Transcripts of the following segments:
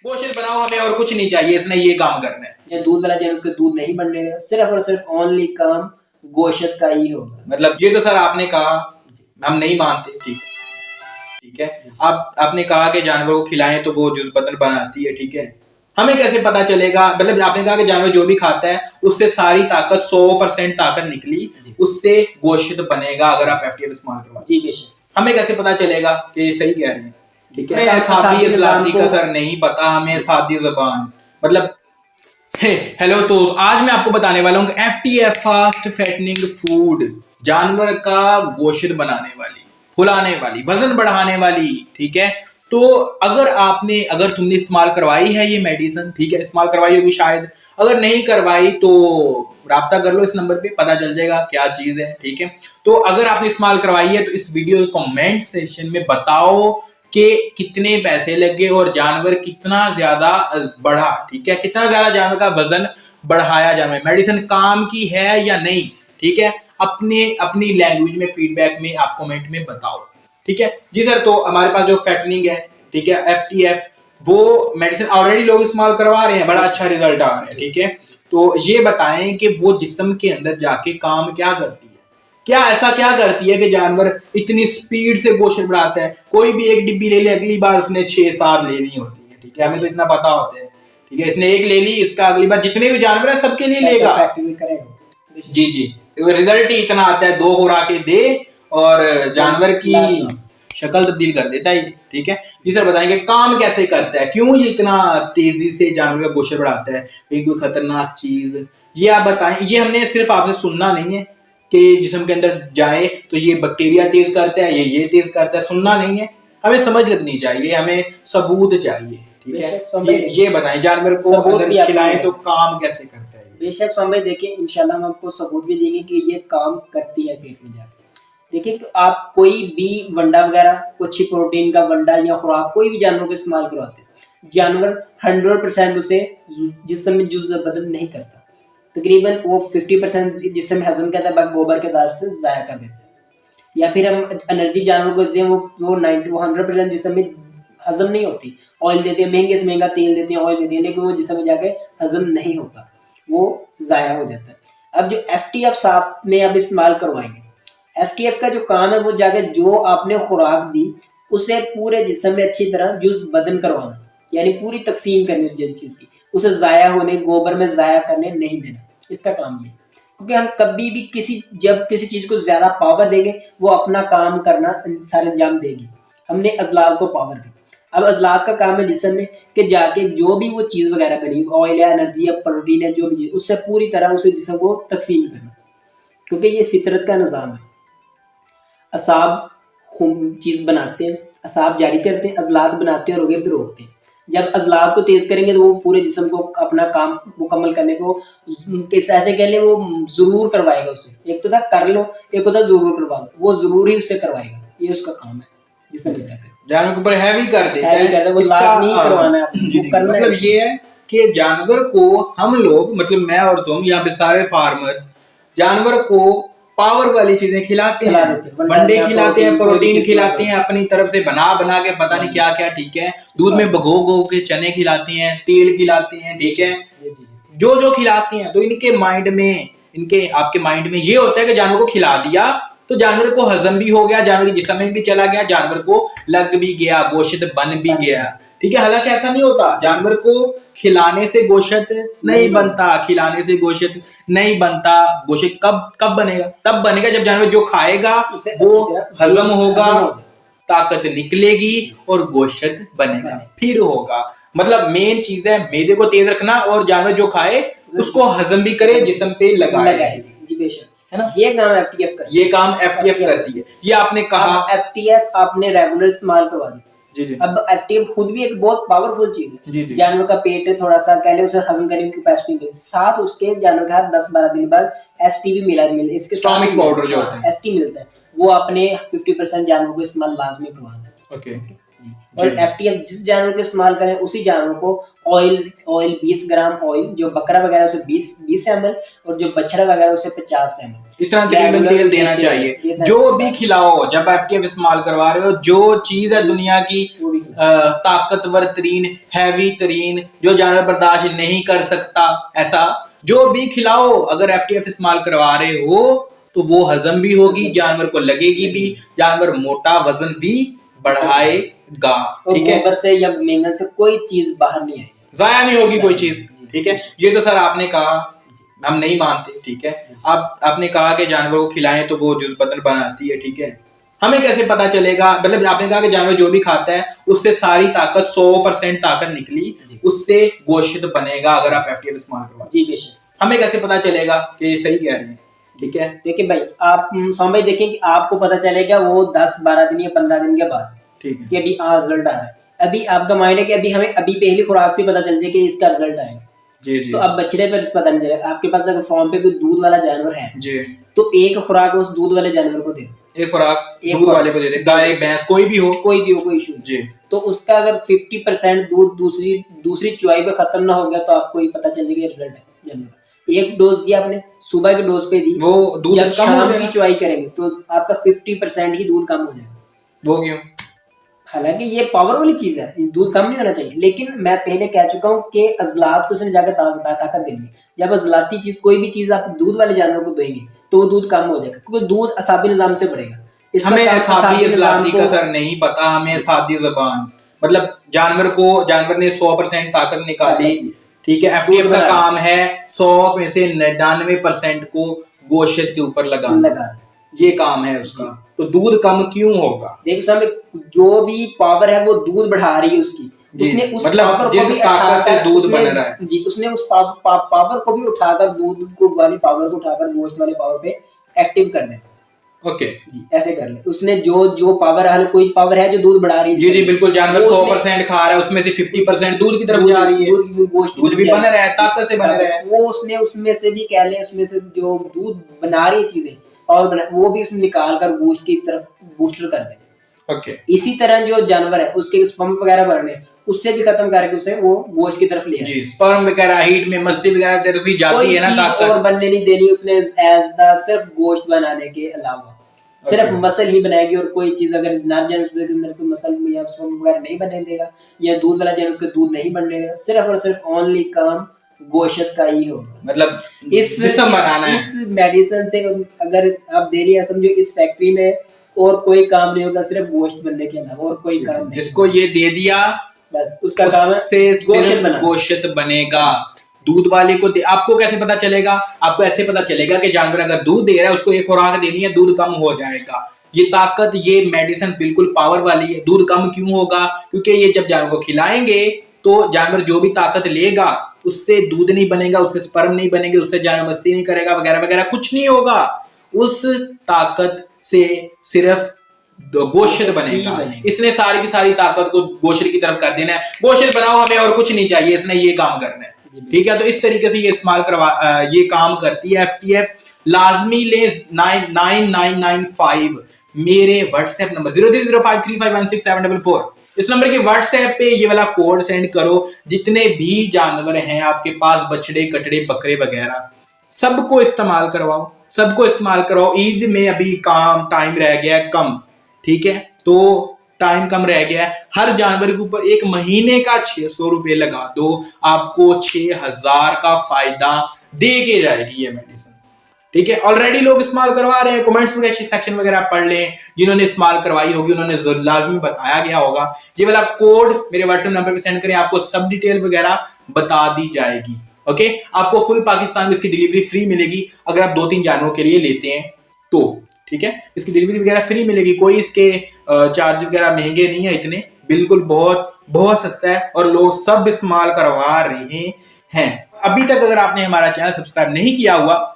गोश्त बनाओ, हमें और कुछ नहीं चाहिए, इसने ये काम करना है। या दूध वाला जानवर उसका दूध नहीं बनेगा, सिर्फ और सिर्फ ओनली काम गोश्त का ही होगा। मतलब ये तो सर आपने कहा, हम नहीं मानते, ठीक है। अब आपने कहा कि जानवर को खिलाएं तो वो जुज़ बदन बनाती है, ठीक है। हमें कैसे पता चलेगा, मतलब आपने कहा कि जानवर जो भी खाता है उससे सारी ताकत 100% ताकत निकली, उससे गोश्त बनेगा अगर आप FTF इस्तेमाल करवा। जी बेशक। हमें कैसे पता चलेगा कि ये सही कह रहे हैं, ठीक है। सादी ज़बान का सर नहीं पता हमें, सादी ज़बान मतलब हेलो। तो आज मैं आपको बताने वाला हूँ कि FTF फास्ट फैटनिंग फूड, जानवर का गोश्त बनाने वाली, फुलाने वाली, वजन बढ़ाने वाली, ठीक है। तो अगर तुमने इस्तेमाल करवाई है ये मेडिसिन, ठीक है, इस्तेमाल करवाई होगी शायद, अगर नहीं करवाई तो राब्ता कर लो, इस नंबर पे पता चल जाएगा क्या चीज है, ठीक है। तो अगर आपने इस्तेमाल करवाई है तो इस वीडियो कमेंट सेक्शन में बताओ कि कितने पैसे लगे और जानवर कितना ज्यादा बढ़ा, ठीक है, कितना ज्यादा जानवर का वजन बढ़ाया जानवर, मेडिसिन काम की है या नहीं, ठीक है। अपनी लैंग्वेज में फीडबैक में आप कमेंट में बताओ, ठीक है जी सर। तो हमारे पास जो फैटनिंग है, ठीक है, FTF, वो मेडिसिन ऑलरेडी लोग इस्तेमाल करवा रहे हैं, बड़ा अच्छा रिजल्ट आ रहा है, ठीक है। तो ये बताएं कि वो जिस्म के अंदर जाके काम क्या करती है, ऐसा क्या करती है कि जानवर इतनी स्पीड से गोश्त बढ़ाता है। कोई भी एक डिब्बी ले ले, अगली बार उसने 6-7 लेनी होती है, ठीक है, हमें तो इतना पता होता है, ठीक है। इसने एक ले ली, इसका अगली बार जितने भी जानवर है सबके लिए लेगा। जी जी, तो रिजल्ट ही इतना आता है, 2 खुराकें दे और जानवर की शक्ल तब्दील कर देता है, ठीक है जी सर। बताएंगे काम कैसे करता है, क्यों ये इतना तेजी से जानवर का गोश्त बढ़ाता है, कोई खतरनाक चीज, ये आप बताएं। ये हमने सिर्फ आपसे सुनना नहीं है कि जिस्म के अंदर जाए तो ये बैक्टीरिया तेज करता है, ये तेज करता है, सुनना नहीं है, हमें समझ लगनी चाहिए, हमें सबूत चाहिए, ठीक है। ये बताएं जानवर को अगर खिलाएं तो काम कैसे करता है। बेशक समझ, देखिए इंशाल्लाह हम आपको सबूत भी देंगे कि ये काम करती है पेट में जाकर। देखिए आप कोई भी वंडा वगैरह, कुछ प्रोटीन का वंडा या खुराक कोई भी जानवर को इस्तेमाल करवाते हैं, जानवर 100% उसे जिस्म में जुज़ बदन नहीं करता, तकरीबन वो 50% जिस्म में हजम करता है, बाकी गोबर के दार से ज़ाया कर देता है। या फिर हम एनर्जी जानवर को देते हैं, वो 100% जिस्म में हजम नहीं होती। ऑयल देते हैं, महंगे से महंगा तेल देते हैं, ऑयल देते हैं, लेकिन वो जिस्म में जाके हजम नहीं होता, वो ज़ाया हो जाता है। अब जो FTF आपने अब इस्तेमाल करवाएंगे, FTF का जो काम है वो जाके जो आपने खुराक दी उसे पूरे जिस्म में अच्छी तरह जुज़ बदन करवाना, यानी पूरी तकसीम करनी जिस चीज़ की, उसे ज़ाया होने, गोबर में ज़ाया करने नहीं देना, इसका काम ये। क्योंकि हम कभी भी जब किसी चीज़ को ज़्यादा पावर देंगे वो अपना काम करना सारे अंजाम देगी। हमने अज़लात को पावर दी, अब अज़लात का काम है जिस्म में कि जाके जो भी वो चीज़ वगैरह बनी, ऑयल या एनर्जी या प्रोटीन है, जो भी चीज़, उससे पूरी तरह उसे जिस्म को तकसीम करना, क्योंकि ये फितरत का निज़ाम है। असाब चीज़ बनाते हैं, असाब जारी करते हैं, अज़लात बनाते हैं और गिर्द रोकते हैं। जब अज़लात को तेज़ करेंगे तो वो पूरे जिस्म को अपना काम मुकम्मल करने को, ऐसे कह लें, वो ज़रूर करवाएगा उसे। एक तो था कर लो, एक होता ज़रूर करवा लो, वो ज़रूर ही उससे करवाएगा, ये उसका काम है जिसमें जाकर जानवर के ऊपर हैवी कर देता है, वो लाज़मी करवाना है। मतलब ये है कि जानवर को हम लोग, मतलब मैं और तुम, यहाँ पे सारे फार्मर्स जानवर को पावर वाली चीजें खिलाते हैं, वनडे खिलाते हैं, प्रोटीन खिलाते हैं, अपनी तरफ से बना के पता नहीं क्या क्या, ठीक है, दूध में भगो के चने खिलाते हैं, तेल खिलाते हैं, ठीक है, जो खिलाते हैं। तो इनके माइंड में, आपके माइंड में ये होता है कि जानवर को खिला दिया तो जानवर को हजम भी हो गया, जानवर के जिस्म में भी चला गया, जानवर को लग भी गया, गोश्त बन भी गया, ठीक है। हालांकि ऐसा नहीं होता, जानवर को खिलाने से गोश्त नहीं बनता, खिलाने से गोश्त नहीं बनता। गोश्त कब बनेगा? तब बनेगा जब जानवर जो खाएगा वो हजम होगा, ताकत निकलेगी और गोश्त बनेगा, फिर होगा। मतलब मेन चीज है मैदे को तेज रखना और जानवर जो खाए उसको हजम भी करे, जिस्म पे लगाए, जी बेशक, है ना। ये काम FTF करती है, ये काम FTF करती है। ये आपने कहा FTF आपने रेगुलर इस्तेमाल करवा दी। जी। अब FTF खुद भी एक बहुत पावरफुल चीज है। जी। जानवर का पेट थोड़ा सा कह ले, उसे हजम करने की कैपेसिटी नहीं, साथ उसके जानवर का 10-12 दिन बाद ST भी मिला, इसके स्टॉमिक पाउडर जो होता है, ST मिलता है, वो अपने 50% जानवर को इस्तेमाल लाजमी करवाना है। ओके। जी। और एफटीएफ जिस जानवर को इस्तेमाल करें उसी जानवर को ऑयल 20 ग्राम ऑयल, जो बकरा वगैरह उसे 20 ml और जो बछड़ा वगैरह उसे 50 ml इतना तकरीबन तेल देना चाहिए। जो भी खिलाओ, जब एफटीएफ इस्तेमाल करवा रहे हो, जो चीज है दुनिया की ताकतवर तरीन, हैवी तरीन, जो जानवर बर्दाश्त नहीं कर सकता, ऐसा जो भी खिलाओ, अगर एफटीएफ इस्तेमाल करवा रहे हो तो वो हजम भी होगी, जानवर को लगेगी भी, जानवर मोटा वजन भी बढ़ाएगा। ठीक है, गोबर से या मेंगन से कोई चीज बाहर नहीं आएगी, जाया नहीं होगी कोई चीज। ठीक है, ये तो सर आपने कहा, हम नहीं मानते। ठीक है, अब आपने कहा कि जानवरों को खिलाएं तो वो जुज़ बदन बनाती है। ठीक है, हमें कैसे पता चलेगा? मतलब आपने कहा कि जानवर जो भी खाता है उससे सारी ताकत 100% ताकत निकली, उससे गोश्त बनेगा अगर आप एफटीएफ इस्तेमाल करवा। जी बेशक। हमें कैसे पता चलेगा कि सही कह रहे हैं? ठीक है, देखिए भाई, आप सोम भाई देखें कि आपको पता चलेगा वो 10-12 दिन या 15 दिन के बाद, ठीक है, कि अभी रिजल्ट आ रहा है। अभी आपका माइंड है कि अभी हमें अभी पहली खुराक से पता चल जाए कि इसका रिजल्ट आएगा। जी जी। तो अब बछड़े पर पता नहीं चलेगा। आपके पास अगर फार्म पे कोई दूध वाला जानवर है जी, तो एक खुराक उस दूध वाले जानवर को दे दो, एक खुराक दूध वाले को दे दे, गाय भैंस कोई भी हो, कोई इशू जी। तो उसका अगर 50% दूध दूसरी चुवाई पे खत्म ना हो गया तो आपको ये पता चल जाएगा रिजल्ट है जानवर। एक डोज दिया आपने, सुबह के डोज पे दी, वो दूध जब कम हो शाम की जाएगा, चुवाई करेंगे तो आपका 50% ही दूध कम हो जाएगा। वो क्यों? हालांकि ये पावर वाली चीज है, दूध कम नहीं होना चाहिए, लेकिन मैं पहले कह चुका हूँ कि अजलात को उसने जाकर ताकत देनी है। जब अजलाती चीज, कोई भी चीज आप दूध वाले जानवर को देंगे तो वो दूध कम हो जाएगा, क्योंकि दूध असाबी निजाम से बढ़ेगा। हमें असाबी अजलाती का सर नहीं पता, हमें सादी ज़बान, मतलब जानवर ने 100% ताकत निकाली। ठीक है, एफटीएफ का काम है 100 में से 99% को गोश्त के ऊपर लगाना, ये काम है उसका। तो दूध कम क्यों होगा? देखो साहब, जो भी पावर है वो दूध बढ़ा रही है उसकी, उसने उस मतलब पावर जिस को भी ताकत से दूध बन रहा है जी, उसने उस पावर को भी उठाकर, दूध को वाली पावर को उठाकर गोश्त वाले पावर पे एक्टिव कर दे। ओके जी, ऐसे कर ले। उसने जो पावर है, कोई पावर है जो दूध बढ़ा रही है। जी जी बिल्कुल, जानवर 100% खा रहा है, उसमें से 50% दूध की तरफ जा रही है, दूध भी बन रहा है, ताकत से बन रहा है। वो उसने उसमें से भी कह ले, उसमें से जो दूध बना रही है चीजें और वो भी उसमें निकाल कर गोश्त की तरफ बूस्टर कर दे। ओके, इसी तरह जो जानवर है उसके स्पर्म वगैरह बनने, उससे भी खत्म करके उसे वो गोश्त की तरफ ले आए। जी, स्पर्म वगैरह हीट में मस्ती वगैरह से ही जाती है ना ताकत, और बनने नहीं देनी उसने एज द सिर्फ गोश्त बनाने के अलावा, सिर्फ मसल ही बनाएगी। और कोई चीज अगर नर जानवर उसके अंदर कोई मसल या स्पर्म वगैरह नहीं बनने देगा, या दूध वाला जानवर उसका दूध नहीं बनने देगा, सिर्फ और सिर्फ ओनली काम गोश्त का ही होगा। मतलब इस मेडिसिन से अगर आप दे रही है, समझो इस फैक्ट्री में और कोई काम नहीं होगा, सिर्फ गोश्त बनने के अलावा और कोई काम नहीं। जिसको ये दे दिया बस उसका काम है गोश्त बनेगा। दूध वाले को आपको कैसे पता चलेगा? आपको ऐसे पता चलेगा कि जानवर अगर दूध दे रहा है, उसको एक खुराक देनी है, दूध कम हो जाएगा। ये ताकत, ये मेडिसिन बिल्कुल पावर वाली है। दूध कम क्यों होगा? क्योंकि ये जब जानवर को खिलाएंगे तो जानवर जो भी ताकत लेगा उससे दूध नहीं बनेगा, उससे स्पर्म नहीं बनेंगे, उससे जानवर मस्ती नहीं करेगा वगैरह वगैरह, कुछ नहीं होगा। उस ताकत से सिर्फ गोश्त बनेगा। इसने सारी की सारी ताकत को गोश्त की तरफ कर देना है। गोश्त बनाओ, हमें और कुछ नहीं चाहिए, इसने ये काम करना है। ठीक है, तो इस तरीके से ये इस्तेमाल ये काम करती है एफटीएफ। लाजमी ले 9995 मेरे व्हाट्सएप नंबर 0305351674, इस नंबर के व्हाट्सएप पे ये वाला कोड सेंड करो। जितने भी जानवर हैं आपके पास, बछड़े कटड़े बकरे वगैरह, सबको इस्तेमाल करवाओ, सबको इस्तेमाल करवाओ। ईद में अभी टाइम रह गया है कम, ठीक है, तो टाइम कम रह गया है। हर जानवर के ऊपर एक महीने का 600 रुपए लगा दो, आपको 6000 का फायदा दे के जाएगी ये मेडिसिन। ठीक है, ऑलरेडी लोग इस्तेमाल करवा रहे हैं, कमेंट्स सेक्शन वगैरह पढ़ लें, जिन्होंने इस्तेमाल करवाई होगी उन्होंने लाजमी बताया गया होगा। ये वाला कोड मेरे व्हाट्सएप नंबर पे सेंड करें, आपको सब डिटेल वगैरह बता दी जाएगी। ओके, आपको फुल पाकिस्तान में इसकी डिलीवरी फ्री मिलेगी अगर आप 2-3 जानवरों के लिए लेते हैं तो। ठीक है, इसकी डिलीवरी वगैरह फ्री मिलेगी, कोई इसके चार्ज वगैरह महंगे नहीं है इतने, बिल्कुल बहुत बहुत सस्ता है और लोग सब इस्तेमाल करवा रहे हैं। अभी तक अगर आपने हमारा चैनल सब्सक्राइब नहीं किया हुआ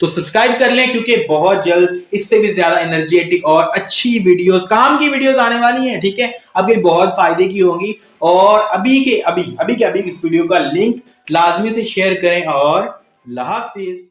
तो सब्सक्राइब कर लें, क्योंकि बहुत जल्द इससे भी ज्यादा एनर्जेटिक और अच्छी वीडियोस, काम की वीडियोस आने वाली हैं। ठीक है, आपके बहुत फायदे की होंगी। और अभी के अभी इस वीडियो का लिंक लाजमी से शेयर करें और अल्लाह हाफिज।